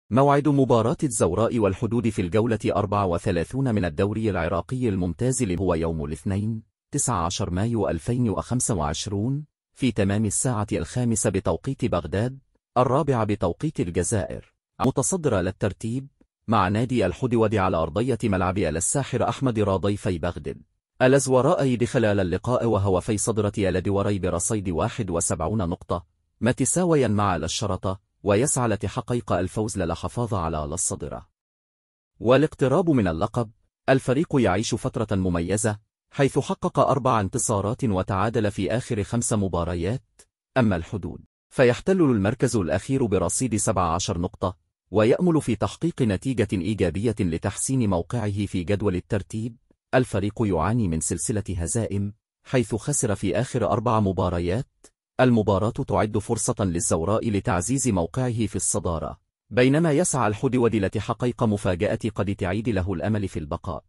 موعد مباراة الزوراء والحدود في الجولة 34 من الدوري العراقي الممتاز هو يوم الاثنين 19 مايو 2025 في تمام الساعة 5 بتوقيت بغداد، 4 بتوقيت الجزائر. متصدر للترتيب مع نادي الحدود على أرضية ملعب الساحر أحمد راضي في بغداد. الزوراء خلال اللقاء وهو في صدرة الدوري برصيد 71 نقطة متساويا مع الشرطة، ويسعى لتحقيق الفوز للحفاظ على الصدرة والاقتراب من اللقب. الفريق يعيش فترة مميزة حيث حقق 4 انتصارات وتعادل في آخر 5 مباريات، أما الحدود فيحتل المركز الأخير برصيد 17 نقطة ويأمل في تحقيق نتيجة إيجابية لتحسين موقعه في جدول الترتيب. الفريق يعاني من سلسلة هزائم حيث خسر في آخر 4 مباريات. المباراة تعد فرصة للزوراء لتعزيز موقعه في الصدارة، بينما يسعى الحدود لتحقيق مفاجأة قد تعيد له الأمل في البقاء.